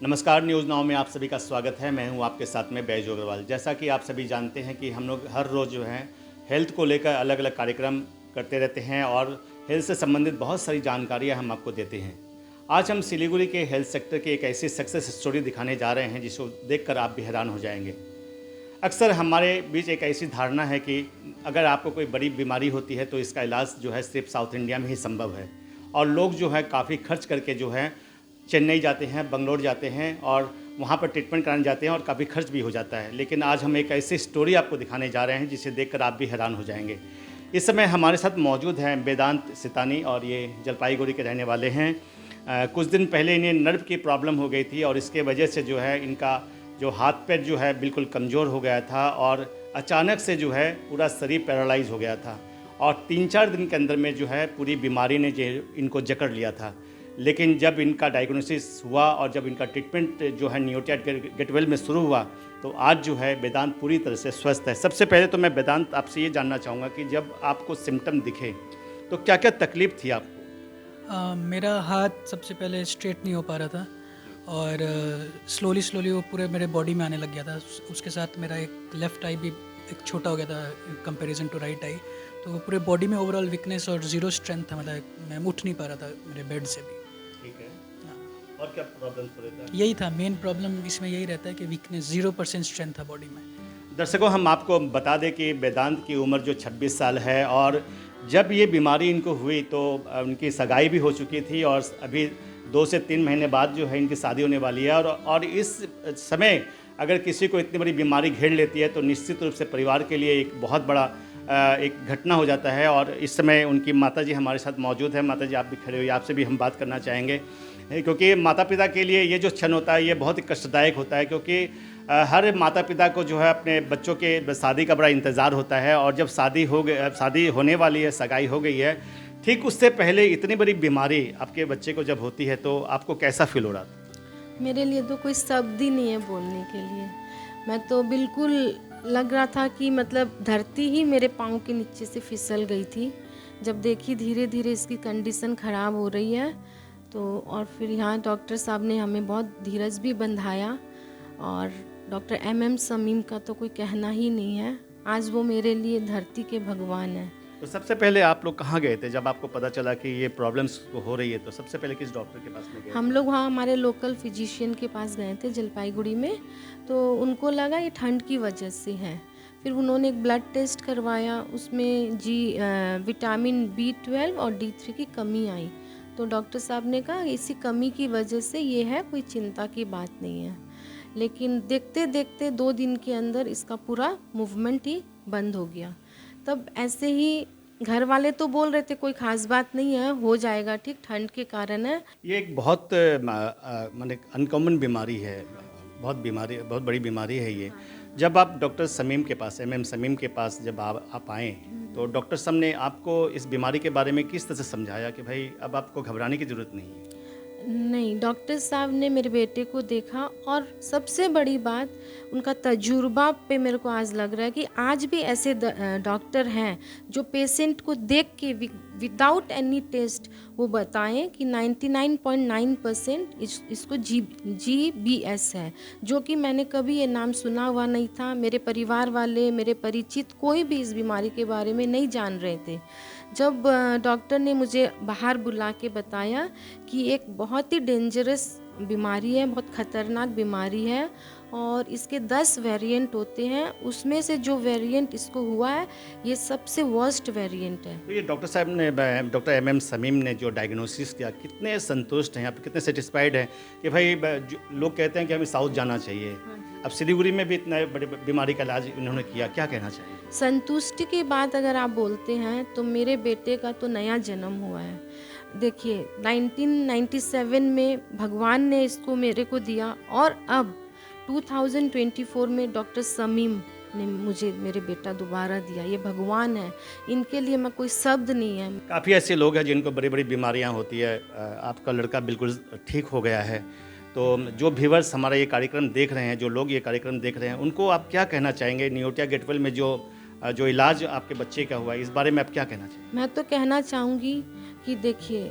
नमस्कार, news now में आप सभी का स्वागत है। मैं हूं आपके साथ में बैजू अग्रवाल। जैसा कि आप सभी जानते हैं कि हम लोग हर रोज़ जो है हेल्थ को लेकर अलग अलग कार्यक्रम करते रहते हैं और हेल्थ से संबंधित बहुत सारी जानकारियां हम आपको देते हैं। आज हम सिलीगुड़ी के हेल्थ सेक्टर की एक ऐसी सक्सेस स्टोरी दिखाने जा रहे हैं जिसको देखकर आप भी हैरान हो जाएंगे। अक्सर हमारे बीच एक ऐसी धारणा है कि अगर आपको कोई बड़ी बीमारी होती है तो इसका इलाज जो है सिर्फ साउथ इंडिया में ही संभव है और लोग जो है काफ़ी खर्च करके जो है चेन्नई जाते हैं, बंगलोर जाते हैं और वहाँ पर ट्रीटमेंट कराने जाते हैं और काफ़ी खर्च भी हो जाता है। लेकिन आज हम एक ऐसी स्टोरी आपको दिखाने जा रहे हैं जिसे देखकर आप भी हैरान हो जाएंगे। इस समय हमारे साथ मौजूद हैं वेदांत सितानी और ये जलपाईगुड़ी के रहने वाले हैं। कुछ दिन पहले इन्हें नर्व की प्रॉब्लम हो गई थी और इसके वजह से जो है इनका जो हाथ पैर जो है बिल्कुल कमज़ोर हो गया था और अचानक से जो है पूरा शरीर पैरालाइज हो गया था और 3-4 दिन के अंदर में जो है पूरी बीमारी ने जो इनको जकड़ लिया था। लेकिन जब इनका डायग्नोसिस हुआ और जब इनका ट्रीटमेंट जो है नियोटिया गेट वेल में शुरू हुआ तो आज जो है वेदांत पूरी तरह से स्वस्थ है। सबसे पहले तो मैं वेदांत आपसे ये जानना चाहूँगा कि जब आपको सिम्टम दिखे तो क्या क्या तकलीफ़ थी आपको? मेरा हाथ सबसे पहले स्ट्रेट नहीं हो पा रहा था और स्लोली स्लोली वो पूरे मेरे बॉडी में आने लग गया था। उसके साथ मेरा एक लेफ़्ट आई भी एक छोटा हो गया था कंपैरिजन टू राइट आई। तो पूरे बॉडी में ओवरऑल वीकनेस और ज़ीरो स्ट्रेंथ था, मतलब मैं उठ नहीं पा रहा था मेरे बेड से भी। ठीक है। हाँ, और क्या प्रॉब्लम हो रहा था? यही था मेन प्रॉब्लम, इसमें यही रहता है कि वीकनेस 0% स्ट्रेंथ था बॉडी में। दर्शकों, हम आपको बता दें कि वेदांत की उम्र जो 26 साल है और जब ये बीमारी इनको हुई तो उनकी सगाई भी हो चुकी थी और अभी 2 से 3 महीने बाद जो है इनकी शादी होने वाली है और इस समय अगर किसी को इतनी बड़ी बीमारी घेर लेती है तो निश्चित रूप से परिवार के लिए एक बहुत बड़ा एक घटना हो जाता है। और इस समय उनकी माताजी हमारे साथ मौजूद है। माताजी, आप भी खड़े हुई, आपसे भी हम बात करना चाहेंगे क्योंकि माता पिता के लिए ये जो क्षण होता है ये बहुत ही कष्टदायक होता है क्योंकि हर माता पिता को जो है अपने बच्चों के शादी का बड़ा इंतज़ार होता है और जब शादी होने वाली है, सगाई हो गई है, ठीक उससे पहले इतनी बड़ी बीमारी आपके बच्चे को जब होती है तो आपको कैसा फील हो रहा था? मेरे लिए तो कोई शब्द ही नहीं है बोलने के लिए। मैं तो बिल्कुल लग रहा था कि मतलब धरती ही मेरे पाँव के नीचे से फिसल गई थी। जब देखी धीरे धीरे इसकी कंडीशन ख़राब हो रही है तो और फिर यहाँ डॉक्टर साहब ने हमें बहुत धीरज भी बंधाया और डॉक्टर MM समीम का तो कोई कहना ही नहीं है। आज वो मेरे लिए धरती के भगवान हैं। तो सबसे पहले आप लोग कहाँ गए थे जब आपको पता चला कि ये प्रॉब्लम्स हो रही है? तो सबसे पहले किस डॉक्टर के पास में गए? हम लोग वहाँ हमारे लोकल फिजिशियन के पास गए थे जलपाईगुड़ी में। तो उनको लगा ये ठंड की वजह से है। फिर उन्होंने एक ब्लड टेस्ट करवाया, उसमें विटामिन B12 और D3 की कमी आई। तो डॉक्टर साहब ने कहा इसी कमी की वजह से ये है, कोई चिंता की बात नहीं है। लेकिन देखते देखते 2 दिन के अंदर इसका पूरा मूवमेंट ही बंद हो गया। तब ऐसे ही घर वाले तो बोल रहे थे कोई ख़ास बात नहीं है, हो जाएगा ठीक, ठंड के कारण है। ये एक बहुत माने अनकॉमन बीमारी है, बहुत बड़ी बीमारी है ये। जब आप डॉक्टर समीम के पास, MM समीम के पास जब आप आए तो डॉक्टर साहब ने आपको इस बीमारी के बारे में किस तरह से समझाया कि भाई अब आपको घबराने की ज़रूरत नहीं है? नहीं, डॉक्टर साहब ने मेरे बेटे को देखा और सबसे बड़ी बात उनका तजुर्बा पे मेरे को आज लग रहा है कि आज भी ऐसे डॉक्टर हैं जो पेशेंट को देख के विदाउट एनी टेस्ट वो बताएं कि 99.9% इसको GBS है, जो कि मैंने कभी ये नाम सुना हुआ नहीं था। मेरे परिवार वाले, मेरे परिचित कोई भी इस बीमारी के बारे में नहीं जान रहे थे। जब डॉक्टर ने मुझे बाहर बुला के बताया कि एक बहुत ही डेंजरस बीमारी है, बहुत ख़तरनाक बीमारी है और इसके 10 वेरिएंट होते हैं, उसमें से जो वेरिएंट इसको हुआ है ये सबसे वर्स्ट वेरिएंट है। तो ये डॉक्टर साहब ने, डॉक्टर MM समीम ने जो डायग्नोसिस किया, कितने संतुष्ट हैं आप, कितने सेटिस्फाइड हैं कि भाई लोग कहते हैं कि हमें साउथ जाना चाहिए, अब सिलीगुड़ी में भी इतना बड़ी बीमारी का इलाज उन्होंने किया, क्या कहना चाहिए? संतुष्टि की बात अगर आप बोलते हैं तो मेरे बेटे का तो नया जन्म हुआ है। देखिए 1997 में भगवान ने इसको मेरे को दिया और अब 2024 में डॉक्टर समीम ने मुझे मेरे बेटा दोबारा दिया। ये भगवान है, इनके लिए मैं कोई शब्द नहीं है। काफ़ी ऐसे लोग हैं जिनको बड़ी बड़ी बीमारियां होती है। आपका लड़का बिल्कुल ठीक हो गया है। तो जो व्यूअर्स हमारा ये कार्यक्रम देख रहे हैं, जो लोग ये कार्यक्रम देख रहे हैं, उनको आप क्या कहना चाहेंगे? नियोटिया गेट वेल में जो इलाज आपके बच्चे का हुआ है, इस बारे में आप क्या कहना चाहेंगे? मैं तो कहना चाहूँगी कि देखिए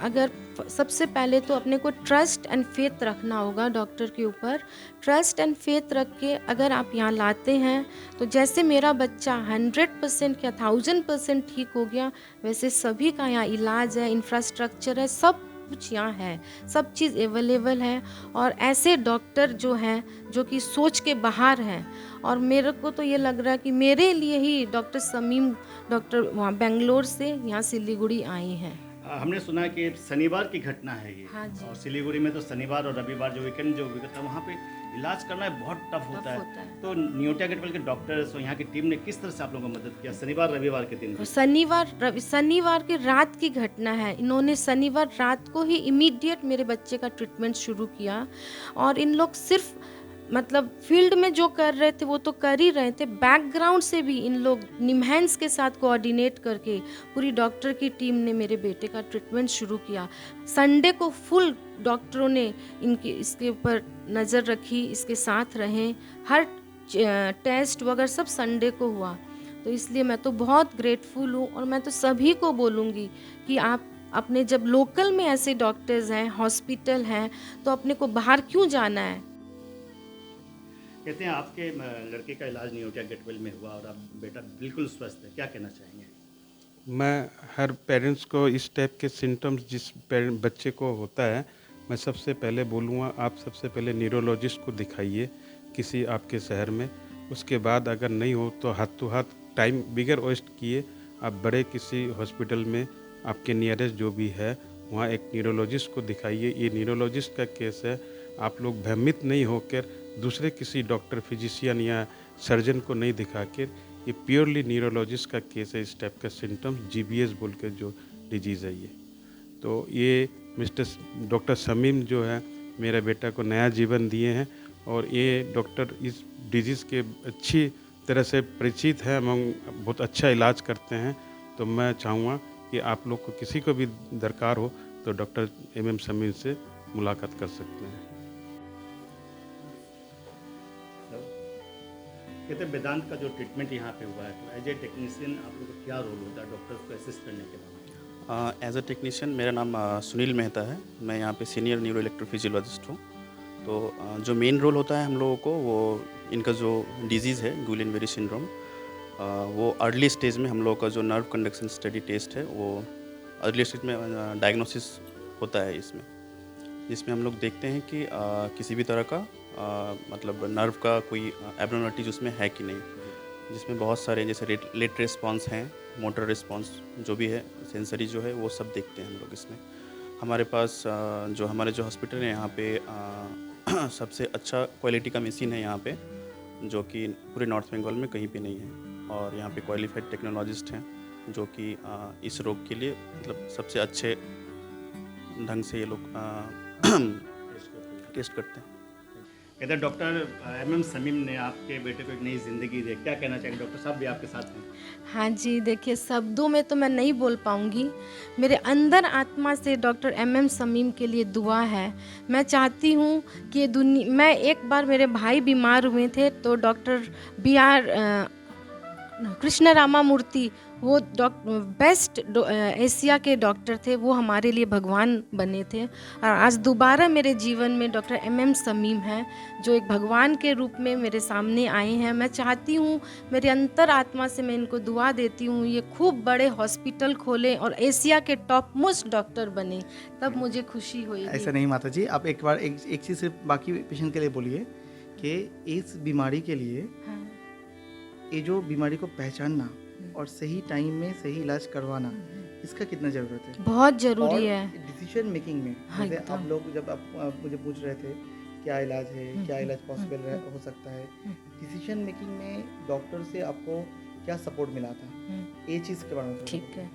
अगर सबसे पहले तो अपने को ट्रस्ट एंड फेथ रखना होगा डॉक्टर के ऊपर। ट्रस्ट एंड फेथ रख के अगर आप यहाँ लाते हैं तो जैसे मेरा बच्चा 100% या 1000% ठीक हो गया, वैसे सभी का यहाँ इलाज है, इंफ्रास्ट्रक्चर है, सब कुछ यहाँ है, सब चीज़ अवेलेबल है। और ऐसे डॉक्टर जो हैं जो कि सोच के बाहर हैं, और मेरे को तो ये लग रहा है कि मेरे लिए ही डॉक्टर समीम डॉक्टर वहाँ बेंगलोर से यहाँ सिलीगुड़ी आई हैं। हमने सुना है कि शनिवार की घटना है ये। हाँ जी। और सिलीगुड़ी में तो शनिवार और रविवार जो वीकेंड जो होता है वहाँ पे इलाज करना बहुत टफ होता होता है। है। तो न्यूटिया गेटवेल के डॉक्टर्स और यहाँ की टीम ने किस तरह से आप लोगों को मदद किया शनिवार रविवार के दिन? शनिवार के रात की घटना है। इन्होंने शनिवार रात को ही इमीडिएट मेरे बच्चे का ट्रीटमेंट शुरू किया। और इन लोग सिर्फ मतलब फील्ड में जो कर रहे थे वो तो कर ही रहे थे, बैकग्राउंड से भी इन लोग निमहैंस के साथ कोऑर्डिनेट करके पूरी डॉक्टर की टीम ने मेरे बेटे का ट्रीटमेंट शुरू किया। संडे को फुल डॉक्टरों ने इसके ऊपर नज़र रखी, इसके साथ रहें, हर टेस्ट वगैरह सब संडे को हुआ। तो इसलिए मैं तो बहुत ग्रेटफुल हूँ। और मैं तो सभी को बोलूँगी कि आप अपने जब लोकल में ऐसे डॉक्टर्स हैं, हॉस्पिटल हैं, तो अपने को बाहर क्यों जाना है। कहते हैं आपके लड़के का इलाज न्यूटिया गेटवेल में हुआ और अब बेटा बिल्कुल स्वस्थ है, क्या कहना चाहेंगे? मैं हर पेरेंट्स को इस टाइप के सिम्टम्स जिस बच्चे को होता है, मैं सबसे पहले बोलूँगा आप सबसे पहले न्यूरोलॉजिस्ट को दिखाइए किसी आपके शहर में। उसके बाद अगर नहीं हो तो हाथ टू हाथ टाइम बिगर वेस्ट किए आप बड़े किसी हॉस्पिटल में आपके नियरेस्ट जो भी है वहाँ एक न्यूरोलॉजिस्ट को दिखाइए। ये न्यूरोलॉजिस्ट का केस है, आप लोग भ्रमित नहीं होकर दूसरे किसी डॉक्टर, फिजिशियन या सर्जन को नहीं दिखा कर, ये प्योरली न्यूरोलॉजिस्ट का केस है। इस टाइप का सिम्टम्स GBS बोल के जो डिजीज़ है ये, तो ये डॉक्टर समीम जो है मेरे बेटा को नया जीवन दिए हैं। और ये डॉक्टर इस डिजीज़ के अच्छी तरह से परिचित है एवं बहुत अच्छा इलाज करते हैं। तो मैं चाहूँगा कि आप लोग को किसी को भी दरकार हो तो डॉक्टर MM समीम से मुलाकात कर सकते हैं। कहते हैं वेदांत का जो ट्रीटमेंट यहाँ पे हुआ है, तो एज ए टेक्नीशियन आप लोग का क्या रोल होता है डॉक्टर्स को असिस्ट करने के बाद? एज अ टेक्नीशियन मेरा नाम सुनील मेहता है, मैं यहाँ पे सीनियर न्यूरो इलेक्ट्रोफिजियोलॉजिस्ट हूँ। तो जो मेन रोल होता है हम लोगों को, वो इनका जो डिजीज़ है गुइलेन-बेरी सिंड्रोम, वो अर्ली स्टेज में हम लोगों का जो नर्व कंडक्शन स्टडी टेस्ट है वो अर्ली स्टेज में डायग्नोसिस होता है इसमें, जिसमें हम लोग देखते हैं कि किसी भी तरह का मतलब नर्व का कोई एब्नॉर्मलिटीज उसमें है कि नहीं, जिसमें बहुत सारे जैसे लेट रिस्पॉन्स हैं, मोटर रिस्पॉन्स जो भी है, सेंसरी जो है वो सब देखते हैं हम लोग इसमें। हमारे पास जो हमारे जो हॉस्पिटल है यहाँ पे सबसे अच्छा क्वालिटी का मशीन है यहाँ पे, जो कि पूरे नॉर्थ बंगाल में कहीं पे नहीं है। और यहाँ पे क्वालिफाइड टेक्नोलॉजिस्ट हैं जो कि इस रोग के लिए मतलब सबसे अच्छे ढंग से ये लोग टेस्ट करते हैं। कहते हैं डॉक्टर MM समीम ने आपके बेटे को एक नई ज़िंदगी दी, क्या कहना चाहेंगे? डॉक्टर साहब भी आपके साथ हैं। हाँ जी, देखिए शब्दों में तो मैं नहीं बोल पाऊँगी, मेरे अंदर आत्मा से डॉक्टर MM समीम के लिए दुआ है। मैं चाहती हूँ कि मैं एक बार मेरे भाई बीमार हुए थे तो डॉक्टर BR कृष्ण रामामूर्ति, वो बेस्ट एशिया के डॉक्टर थे, वो हमारे लिए भगवान बने थे। और आज दोबारा मेरे जीवन में डॉक्टर MM समीम हैं जो एक भगवान के रूप में मेरे सामने आए हैं। मैं चाहती हूँ, मेरे अंतर आत्मा से मैं इनको दुआ देती हूँ, ये खूब बड़े हॉस्पिटल खोलें और एशिया के टॉप मोस्ट डॉक्टर बने, तब मुझे खुशी होगी। ऐसा नहीं माता जी, आप एक बार एक चीज़ सिर्फ बाकी पेशेंट के लिए बोलिए कि इस बीमारी के लिए ये जो बीमारी को पहचानना और सही टाइम में सही इलाज करवाना, इसका कितना ज़रूरत है? बहुत ज़रूरी है डिसीजन मेकिंग में। हाँ, जैसे आप लोग जब आप मुझे पूछ रहे थे क्या इलाज है, क्या इलाज पॉसिबल हो सकता है, डिसीजन मेकिंग में डॉक्टर से आपको क्या सपोर्ट मिला था, ये चीज़ के बारे में? ठीक है,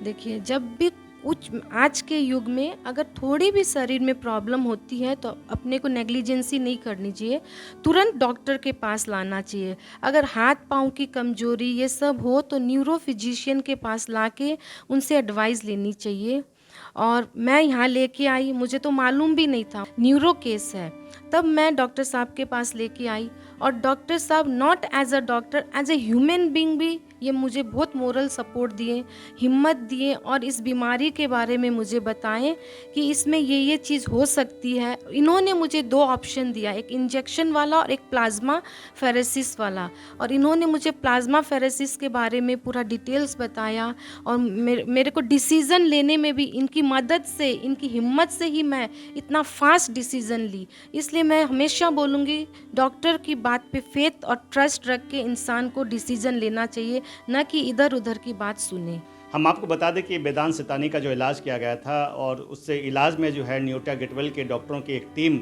देखिए जब भी आज के युग में अगर थोड़ी भी शरीर में प्रॉब्लम होती है तो अपने को नेग्लिजेंसी नहीं करनी चाहिए, तुरंत डॉक्टर के पास लाना चाहिए। अगर हाथ पाँव की कमजोरी ये सब हो तो न्यूरो फिजिशियन के पास लाके उनसे एडवाइस लेनी चाहिए। और मैं यहाँ लेके आई, मुझे तो मालूम भी नहीं था न्यूरो केस है, तब मैं डॉक्टर साहब के पास लेके आई और डॉक्टर साहब not as a doctor, as a human being भी ये मुझे बहुत मोरल सपोर्ट दिए, हिम्मत दिए और इस बीमारी के बारे में मुझे बताएं कि इसमें ये चीज़ हो सकती है। इन्होंने मुझे 2 ऑप्शन दिया, एक इंजेक्शन वाला और एक प्लाज्मा फेरेसिस वाला, और इन्होंने मुझे प्लाज्मा फेरेसिस के बारे में पूरा डिटेल्स बताया और मेरे को डिसीज़न लेने में भी इनकी मदद से, इनकी हिम्मत से ही मैं इतना फास्ट डिसीज़न ली। इसलिए मैं हमेशा बोलूँगी डॉक्टर की बात पे फेथ और ट्रस्ट रख के इंसान को डिसीज़न लेना चाहिए, न कि इधर उधर की बात सुने। हम आपको बता दें कि वेदांत सितानी का जो इलाज किया गया था और उससे इलाज में जो है न्यूटा गेटवेल के डॉक्टरों की एक टीम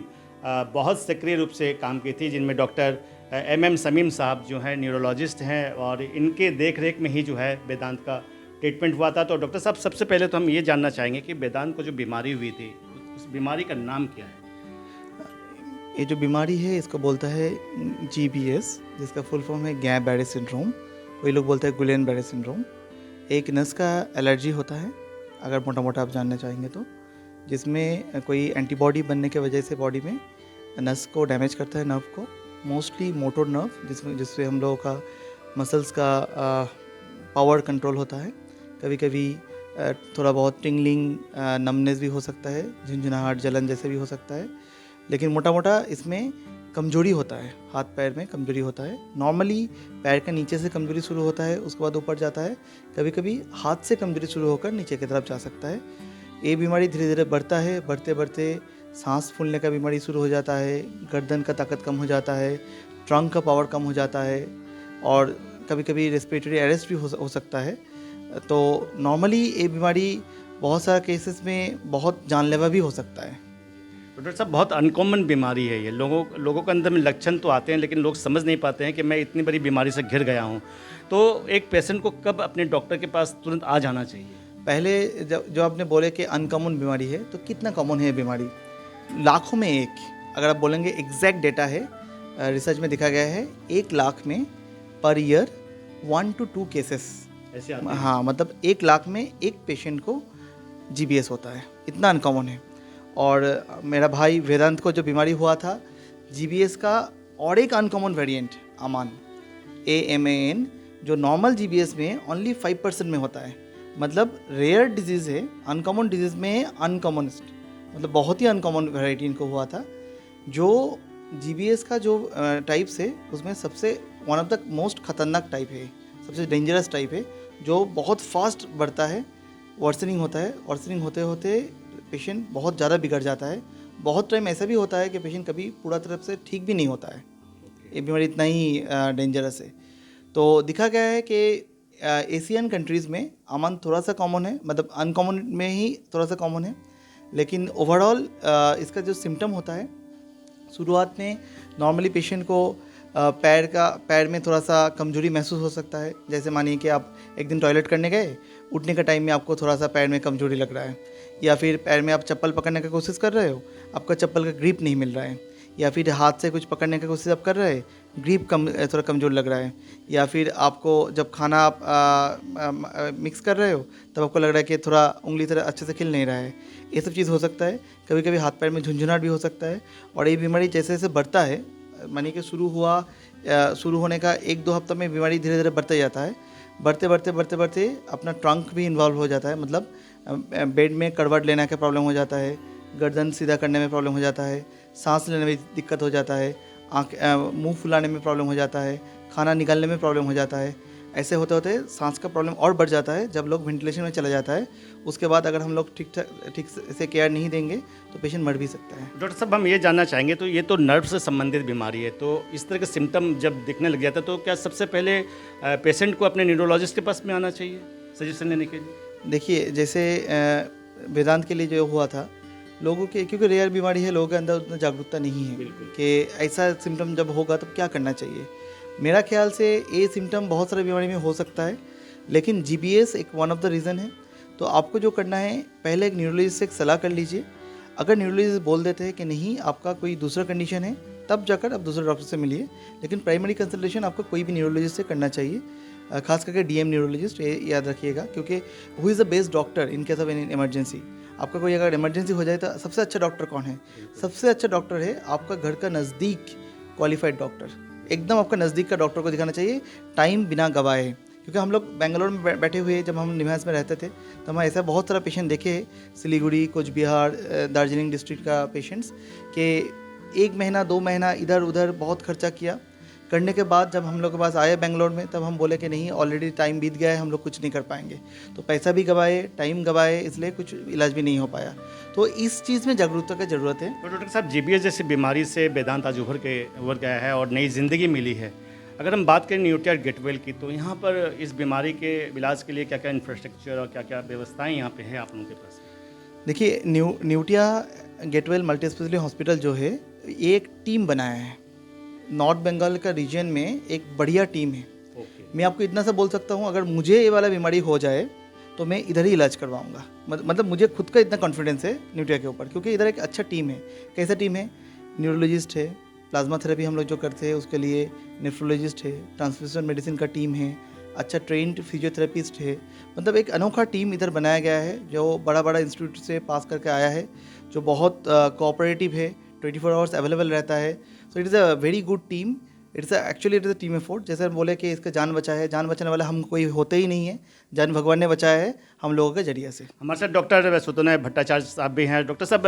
बहुत सक्रिय रूप से काम की थी, जिनमें डॉक्टर MM समीम साहब जो हैं न्यूरोलॉजिस्ट हैं और इनके देख रेख में ही जो है वेदांत का ट्रीटमेंट हुआ था। तो डॉक्टर साहब, सबसे पहले तो हम ये जानना चाहेंगे कि वेदांत को जो बीमारी हुई थी उस बीमारी का नाम क्या है? ये जो बीमारी है इसको बोलता है GBS, जिसका फुल फॉर्म है गैप बैरे सिंड्रोम। कोई लोग बोलते हैं गुलेन बैरे सिंड्रोम। एक नस का एलर्जी होता है, अगर मोटा मोटा आप जानना चाहेंगे तो, जिसमें कोई एंटीबॉडी बनने के वजह से बॉडी में नस को डैमेज करता है, नर्व को, मोस्टली मोटर नर्व, जिससे हम लोगों का मसल्स का पावर कंट्रोल होता है। कभी कभी थोड़ा बहुत टिंगलिंग, नमनेस भी हो सकता है, झुंझुनाहट, जलन जैसे भी हो सकता है। लेकिन मोटा मोटा इसमें कमजोरी होता है, हाथ पैर में कमजोरी होता है। नॉर्मली पैर के नीचे से कमजोरी शुरू होता है, उसके बाद ऊपर जाता है। कभी कभी हाथ से कमजोरी शुरू होकर नीचे की तरफ जा सकता है। ये बीमारी धीरे धीरे बढ़ता है, बढ़ते बढ़ते सांस फूलने का बीमारी शुरू हो जाता है, गर्दन का ताकत कम हो जाता है, ट्रंक का पावर कम हो जाता है और कभी कभी रेस्पिरेटरी अरेस्ट भी हो सकता है। तो नॉर्मली ये बीमारी बहुत सारे केसेस में बहुत जानलेवा भी हो सकता है। डॉक्टर साहब, बहुत अनकॉमन बीमारी है ये। लोगों के अंदर में लक्षण तो आते हैं लेकिन लोग समझ नहीं पाते हैं कि मैं इतनी बड़ी बीमारी से घिर गया हूँ। तो एक पेशेंट को कब अपने डॉक्टर के पास तुरंत आ जाना चाहिए? पहले जो आपने बोले कि अनकॉमन बीमारी है, तो कितना कॉमन है ये बीमारी? लाखों में एक। अगर आप बोलेंगे, एग्जैक्ट डेटा है, रिसर्च में देखा गया है 1 लाख में पर ईयर 1 to 2 केसेस ऐसे आते हैं? हाँ, मतलब 1 लाख में एक पेशेंट को GBS होता है, इतना अनकॉमन है। और मेरा भाई वेदांत को जो बीमारी हुआ था GBS का, और एक अनकॉमन वेरिएंट अमान, AMAN, जो नॉर्मल GBS में ओनली 5% में होता है। मतलब रेयर डिजीज़ है, अनकॉमन डिजीज़ में अनकॉमनस्ट, मतलब बहुत ही अनकॉमन वैरायटी इनको हुआ था। जो GBS का जो टाइप्स है उसमें सबसे वन ऑफ द मोस्ट खतरनाक टाइप है, सबसे डेंजरस टाइप है, जो बहुत फास्ट बढ़ता है, वर्सनिंग होता है। वर्सनिंग होते होते पेशेंट बहुत ज़्यादा बिगड़ जाता है। बहुत टाइम ऐसा भी होता है कि पेशेंट कभी पूरा तरफ से ठीक भी नहीं होता है। ये बीमारी इतना ही डेंजरस है। तो दिखा गया है कि एशियन कंट्रीज़ में अमन थोड़ा सा कॉमन है, मतलब अनकॉमन में ही थोड़ा सा कॉमन है। लेकिन ओवरऑल इसका जो सिम्टम होता है, शुरुआत में नॉर्मली पेशेंट को पैर में थोड़ा सा कमजोरी महसूस हो सकता है। जैसे मानिए कि आप एक दिन टॉयलेट करने गए, उठने के टाइम में आपको थोड़ा सा पैर में कमजोरी लग रहा है, या फिर पैर में आप चप्पल पकड़ने की कोशिश कर रहे हो, आपका चप्पल का ग्रिप नहीं मिल रहा है, या फिर हाथ से कुछ पकड़ने की कोशिश आप कर रहे हैं, ग्रिप थोड़ा कमज़ोर लग रहा है, या फिर आपको जब खाना आप मिक्स कर रहे हो तब आपको लग रहा है कि थोड़ा उंगली तरह अच्छे से खिल नहीं रहा है। ये सब चीज़ हो सकता है। कभी कभी हाथ पैर में झुंझुनाहट भी हो सकता है। और ये बीमारी जैसे जैसे बढ़ता है, मानिए कि शुरू होने का 1-2 हफ्ता में बीमारी धीरे धीरे बढ़ते जाता है। बढ़ते बढ़ते अपना ट्रंक भी इन्वॉल्व हो जाता है, मतलब बेड में करवट लेने का प्रॉब्लम हो जाता है, गर्दन सीधा करने में प्रॉब्लम हो जाता है, सांस लेने में दिक्कत हो जाता है, मुंह फुलाने में प्रॉब्लम हो जाता है, खाना निकालने में प्रॉब्लम हो जाता है। ऐसे होते होते सांस का प्रॉब्लम और बढ़ जाता है जब लोग वेंटिलेशन में चला जाता है। उसके बाद अगर हम लोग ठीक से केयर नहीं देंगे तो पेशेंट मर भी सकता है। डॉक्टर साहब, हम ये जानना चाहेंगे, तो ये तो नर्व से संबंधित बीमारी है, तो इस तरह के सिम्टम जब दिखने लग जाता है तो क्या सबसे पहले पेशेंट को अपने न्यूरोलॉजिस्ट के पास में आना चाहिए सजेशन लेने के लिए? देखिए, जैसे वेदांत के लिए जो हुआ था, लोगों के, क्योंकि रेयर बीमारी है, लोगों के अंदर उतना जागरूकता नहीं है कि ऐसा सिम्टम जब होगा तब क्या करना चाहिए। मेरा ख्याल से ये सिम्टम बहुत सारी बीमारी में हो सकता है, लेकिन GBS एक वन ऑफ द रीज़न है। तो आपको जो करना है, पहले एक न्यूरोलॉजिस्ट से एक सलाह कर लीजिए। अगर न्यूरोलॉजिस्ट बोल देते हैं कि नहीं, आपका कोई दूसरा कंडीशन है, तब जाकर आप दूसरे डॉक्टर से मिलिए। लेकिन प्राइमरी कंसल्टेशन आपको कोई भी न्यूरोलॉजिस्ट से करना चाहिए, खास करके DM न्यूरोलॉजिस्ट, ये याद रखिएगा, क्योंकि who is the best doctor in case of any emergency. आपका कोई अगर इमरजेंसी हो जाए तो सबसे अच्छा डॉक्टर कौन है? सबसे अच्छा डॉक्टर है आपका घर का नज़दीक क्वालिफाइड डॉक्टर। एकदम आपका नज़दीक का डॉक्टर को दिखाना चाहिए, टाइम बिना गवाए, क्योंकि हम लोग बेंगलोर में बैठे हुए जब हम निवास में रहते थे तो हम ऐसा बहुत सारा पेशेंट देखे हैं, सिलीगुड़ी, कुछ बिहार, दार्जिलिंग डिस्ट्रिक्ट का पेशेंट्स के 1 महीना 2 महीना इधर उधर बहुत खर्चा किया, करने के बाद जब हम लोग के पास आए बेंगलोर में तब हम बोले कि नहीं, ऑलरेडी टाइम बीत गया है, हम लोग कुछ नहीं कर पाएंगे। तो पैसा भी गवाए, टाइम गवाए, इसलिए कुछ इलाज भी नहीं हो पाया। तो इस चीज़ में जागरूकता की ज़रूरत है। तो डॉक्टर साहब, जीबीएस जैसी बीमारी से वेदांत आज उभर गया है और नई ज़िंदगी मिली है। अगर हम बात करें न्यूटिया गेटवेल की, तो यहाँ पर इस बीमारी के इलाज के लिए क्या क्या इंफ्रास्ट्रक्चर और क्या क्या व्यवस्थाएँ यहाँ पे है आप लोगों के पास? देखिए, Neotia Getwell multi speciality hospital जो है, ये एक टीम बनाया है। नॉर्थ बंगाल का रीजन में एक बढ़िया टीम है। मैं आपको इतना सा बोल सकता हूँ, अगर मुझे ये वाला बीमारी हो जाए तो मैं इधर ही इलाज करवाऊँगा। मतलब मुझे खुद का इतना कॉन्फिडेंस है न्यूटिया के ऊपर, क्योंकि इधर एक अच्छा टीम है। कैसा टीम है? न्यूरोलॉजिस्ट है, प्लाज्मा थेरेपी हम लोग जो करते हैं उसके लिए नेफ्रोलॉजिस्ट है, ट्रांसफ्यूजन मेडिसिन का टीम है, अच्छा ट्रेंड फिजियोथेरेपिस्ट है। मतलब एक अनोखा टीम इधर बनाया गया है जो बड़ा बड़ा इंस्टीट्यूट से पास करके आया है, जो बहुत कोऑपरेटिव है, 24 आवर्स अवेलेबल रहता है। So it is a very good team. It is a team effort. जैसे हम बोले कि इसका जान बचा है, जान बचाने वाला हम कोई होते ही नहीं है, जान भगवान ने बचाया है हम लोगों के जरिए से। हमारे साथ डॉक्टर सुतोनय भट्टाचार्य साहब भी हैं। डॉक्टर साहब,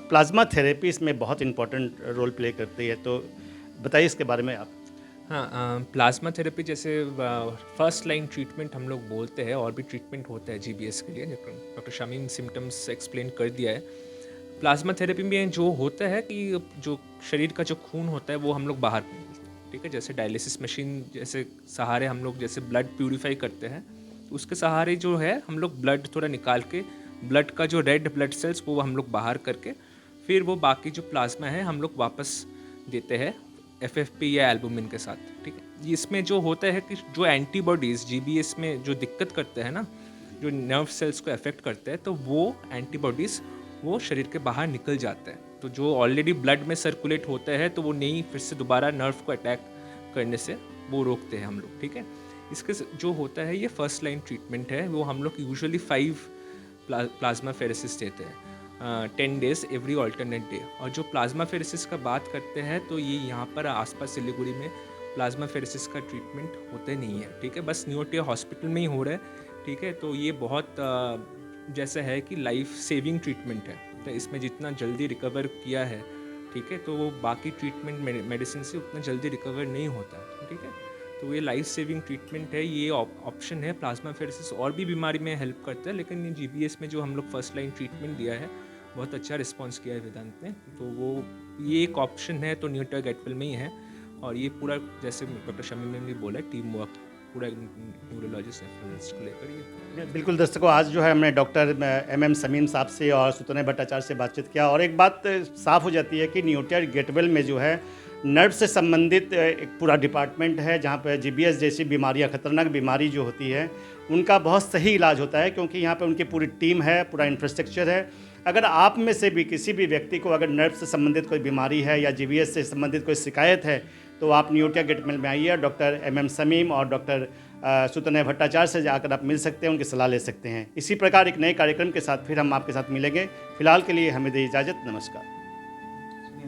प्लाज्मा थेरेपी इसमें बहुत इंपॉर्टेंट रोल प्ले करती है, तो बताइए इसके बारे में आप। हाँ, प्लाज्मा थेरेपी जैसे फर्स्ट लाइन ट्रीटमेंट हम लोग बोलते हैं, और भी ट्रीटमेंट होता है जीबीएस के लिए, डॉक्टर शमीम सिम्टम्स एक्सप्लेन कर दिया है। प्लाज्मा थेरेपी में जो होता है कि जो शरीर का जो खून होता है वो हम लोग बाहर, ठीक है, जैसे डायलिसिस मशीन जैसे सहारे हम लोग जैसे ब्लड प्यूरिफाई करते हैं, उसके सहारे जो है हम लोग ब्लड थोड़ा निकाल के, ब्लड का जो रेड ब्लड सेल्स वो हम लोग बाहर करके फिर वो बाकी जो प्लाज्मा है हम लोग वापस देते हैं एफएफपी या एल्बुमिन के साथ, ठीक है। इसमें जो होता है कि जो एंटीबॉडीज़ जीबीएस में जो दिक्कत करते हैं ना, जो नर्व सेल्स को अफेक्ट करते हैं, तो वो एंटीबॉडीज़ वो शरीर के बाहर निकल जाते हैं। तो जो ऑलरेडी ब्लड में सर्कुलेट होता है तो वो नहीं फिर से दोबारा नर्व को अटैक करने से वो रोकते हैं हम लोग, ठीक है। इसके जो होता है ये फर्स्ट लाइन ट्रीटमेंट है, वो हम लोग यूजुअली 5 प्लाज्मा फेरेसिस देते हैं 10 डेज एवरी ऑल्टरनेट डे। और जो प्लाज्मा फेरेसिस का बात करते हैं तो ये यहाँ पर आसपास सिलीगुड़ी में प्लाज्मा फेरेसिस का ट्रीटमेंट होते नहीं है, ठीक है, बस न्यूटिया हॉस्पिटल में ही हो रहा है, ठीक है। तो ये बहुत जैसा है कि लाइफ सेविंग ट्रीटमेंट है, तो इसमें जितना जल्दी रिकवर किया है, ठीक है, तो वो बाकी ट्रीटमेंट मेडिसिन से उतना जल्दी रिकवर नहीं होता है, ठीक है। तो ये लाइफ सेविंग ट्रीटमेंट है, ये ऑप्शन है। प्लाज्मा फेरेसिस और भी बीमारी में हेल्प करता है, लेकिन जीबीएस में जो हम लोग फर्स्ट लाइन ट्रीटमेंट दिया है बहुत अच्छा रिस्पॉन्स किया है वेदांत ने, तो वो ये एक ऑप्शन है तो न्यूटिया गेटवेल में ही है। और ये पूरा जैसे डॉक्टर शमीम ने भी बोला, टीम वर्क पूरा न्यूरोलॉजिस्ट को लेकर ये। बिल्कुल दर्शकों, आज जो है हमने डॉक्टर MM शमीम साहब से और सुतोनय भट्टाचार्य से बातचीत किया, और एक बात साफ हो जाती है कि न्यूटिया गेटवेल में जो है नर्व से संबंधित एक पूरा डिपार्टमेंट है, जहाँ पर जीबीएस जैसी बीमारियाँ, खतरनाक बीमारी जो होती है उनका बहुत सही इलाज होता है, क्योंकि यहाँ पे उनकी पूरी टीम है, पूरा इंफ्रास्ट्रक्चर है। अगर आप में से भी किसी भी व्यक्ति को अगर नर्व से संबंधित कोई बीमारी है या जीबीएस से संबंधित कोई शिकायत है तो आप न्यूटिया गेटवेल में आइए, डॉक्टर MM शमीम और डॉक्टर सुतोनय भट्टाचार्य से जाकर आप मिल सकते हैं, उनकी सलाह ले सकते हैं। इसी प्रकार एक नए कार्यक्रम के साथ फिर हम आपके साथ मिलेंगे। फिलहाल के लिए हमें दे इजाज़त, नमस्कार।